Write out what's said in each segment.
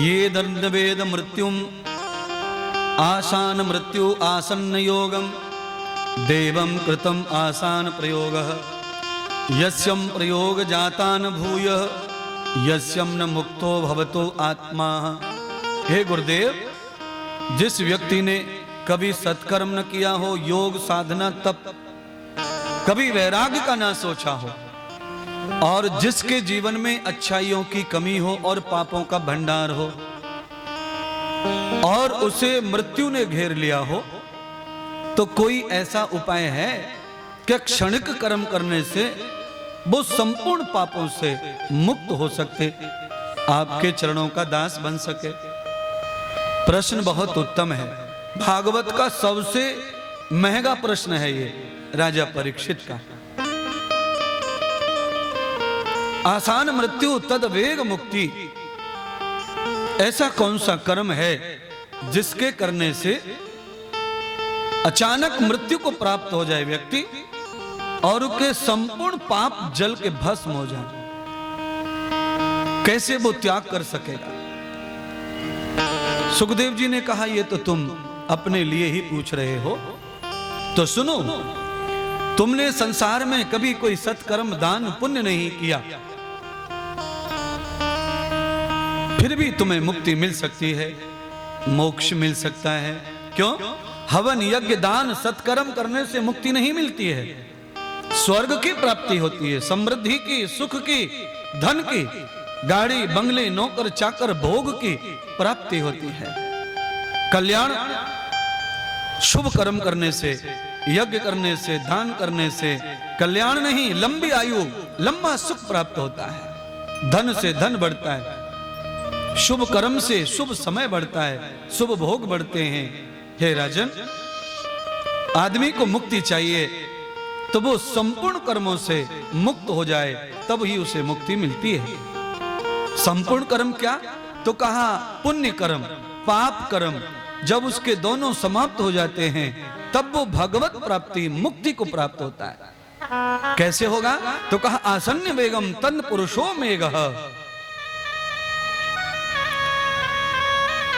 ये दर्दवेद मृत्युम आसान मृत्यु आसन्न योगम देवं कृतम आसान प्रयोग यस्यम प्रयोग जातान भूय यस्यम न मुक्तो भवतो आत्मा। हे गुरुदेव, जिस व्यक्ति ने कभी सत्कर्म न किया हो, योग साधना तप, कभी वैराग्य का ना सोचा हो, और जिसके जीवन में अच्छाइयों की कमी हो और पापों का भंडार हो, और उसे मृत्यु ने घेर लिया हो, तो कोई ऐसा उपाय है कि क्षणिक कर्म करने से वो संपूर्ण पापों से मुक्त हो सकते, आपके चरणों का दास बन सके? प्रश्न बहुत उत्तम है, भागवत का सबसे महंगा प्रश्न है ये राजा परीक्षित का। आसान मृत्यु तद वेग मुक्ति, ऐसा कौन सा कर्म है जिसके करने से अचानक मृत्यु को प्राप्त हो जाए व्यक्ति और उसके संपूर्ण पाप जल के भस्म हो जाए? कैसे वो त्याग कर सकेगा? सुखदेव जी ने कहा, ये तो तुम अपने लिए ही पूछ रहे हो, तो सुनो, तुमने संसार में कभी कोई सत्कर्म दान पुण्य नहीं किया, फिर भी तुम्हें मुक्ति मिल सकती है, मोक्ष मिल सकता है। क्यों? हवन यज्ञ दान सत्कर्म करने से मुक्ति नहीं मिलती है, स्वर्ग की प्राप्ति होती है, समृद्धि की, सुख की, धन की, गाड़ी बंगले नौकर चाकर भोग की प्राप्ति होती है। कल्याण शुभ कर्म करने से, यज्ञ करने से, दान करने से कल्याण नहीं, लंबी आयु, लंबा सुख प्राप्त होता है, धन से धन बढ़ता है, शुभ कर्म से शुभ समय बढ़ता है, शुभ भोग बढ़ते हैं। हे राजन, आदमी को मुक्ति चाहिए तो वो संपूर्ण कर्मों से मुक्त हो जाए, तब ही उसे मुक्ति मिलती है। संपूर्ण कर्म क्या? तो कहा पुण्य कर्म, पाप कर्म, जब उसके दोनों समाप्त हो जाते हैं तब वो भगवत प्राप्ति, मुक्ति को प्राप्त होता है। कैसे होगा? तो कहा आसन्न वेगम तन पुरुषो मेघः।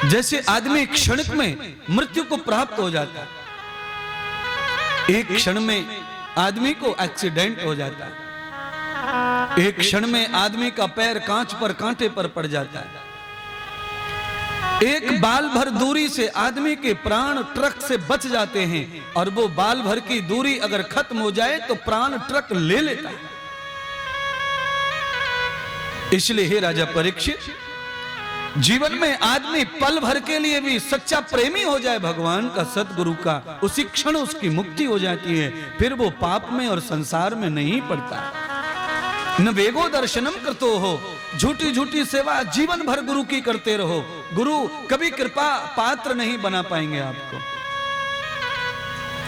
जैसे आदमी क्षणिक में मृत्यु को प्राप्त हो जाता है, एक क्षण में आदमी को एक्सीडेंट हो जाता है, एक क्षण में आदमी का पैर कांच पर कांटे पर पड़ जाता है, एक बाल भर दूरी से आदमी के प्राण ट्रक से बच जाते हैं, और वो बाल भर की दूरी अगर खत्म हो जाए तो प्राण ट्रक ले लेता है। इसलिए हे राजा परीक्षित, जीवन में आदमी पल भर के लिए भी सच्चा प्रेमी हो जाए भगवान का, सतगुरु का, उसी क्षण उसकी मुक्ति हो जाती है, फिर वो पाप में और संसार में नहीं पड़ता। न वेगो दर्शनम करतो हो, झूठी झूठी सेवा जीवन भर गुरु की करते रहो, गुरु कभी कृपा पात्र नहीं बना पाएंगे आपको।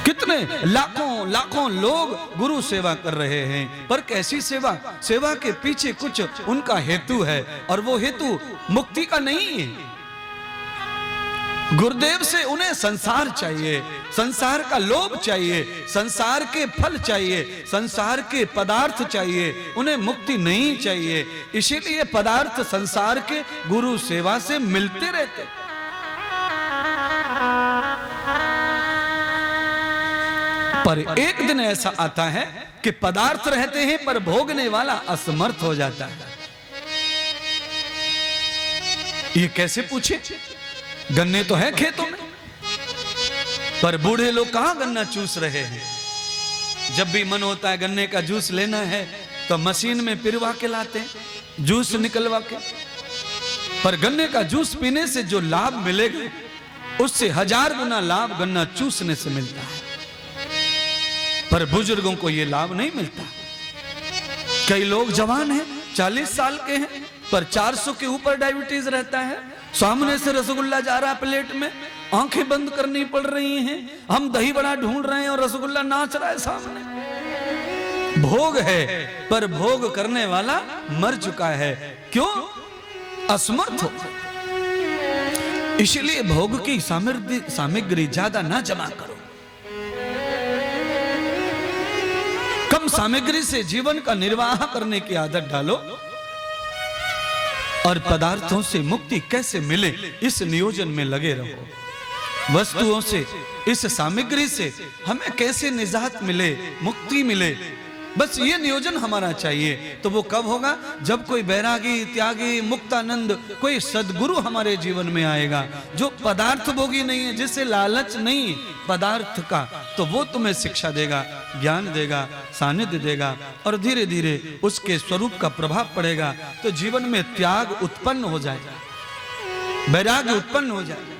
कितने लाखों लाखों लोग गुरु सेवा कर रहे हैं, पर कैसी सेवा? सेवा के पीछे कुछ उनका हेतु है, और वो हेतु मुक्ति का नहीं है। गुरुदेव से उन्हें संसार चाहिए, संसार का लोभ चाहिए, संसार के फल चाहिए, संसार के पदार्थ चाहिए, उन्हें मुक्ति नहीं चाहिए। इसीलिए पदार्थ संसार के गुरु सेवा से मिलते रहते। पर एक दिन ऐसा आता है कि पदार्थ रहते हैं पर भोगने वाला असमर्थ हो जाता है। ये कैसे पूछे? गन्ने तो है खेतों में, पर बूढ़े लोग कहां गन्ना चूस रहे हैं। जब भी मन होता है गन्ने का जूस लेना है तो मशीन में पिरवा के लाते हैं, जूस निकलवा के। पर गन्ने का जूस पीने से जो लाभ मिलेगा उससे 1000 गुना लाभ गन्ना चूसने से मिलता है, पर बुजुर्गों को यह लाभ नहीं मिलता। कई लोग जवान हैं, 40 साल के हैं, पर 400 के ऊपर डायबिटीज रहता है। सामने से रसगुल्ला जा रहा प्लेट में, आंखें बंद करनी पड़ रही हैं, हम दही बड़ा ढूंढ रहे हैं और रसगुल्ला नाच रहा है सामने। भोग है, पर भोग करने वाला मर चुका है। क्यों? असमर्थ हो। इसलिए भोग की सामग्री ज्यादा ना जमा करो, कम सामग्री से जीवन का निर्वाह करने की आदत डालो। और पदार्थों से मुक्ति कैसे मिले, इस नियोजन में लगे रहो। वस्तुओं से, इस सामग्री से हमें कैसे निजात मिले, मुक्ति मिले, बस ये नियोजन हमारा चाहिए। तो वो कब होगा? जब कोई बैरागी, त्यागी, मुक्तानंद, कोई सदगुरु हमारे जीवन में आएगा, जो पदार्थ भोगी नहीं है, जिसे लालच नहीं पदार्थ का, तो वो तुम्हें शिक्षा देगा, ज्ञान देगा, सानिध्य देगा, और धीरे धीरे उसके स्वरूप का प्रभाव पड़ेगा। तो जीवन में त्याग उत्पन्न हो जाएगा, वैराग्य उत्पन्न हो जाएगा।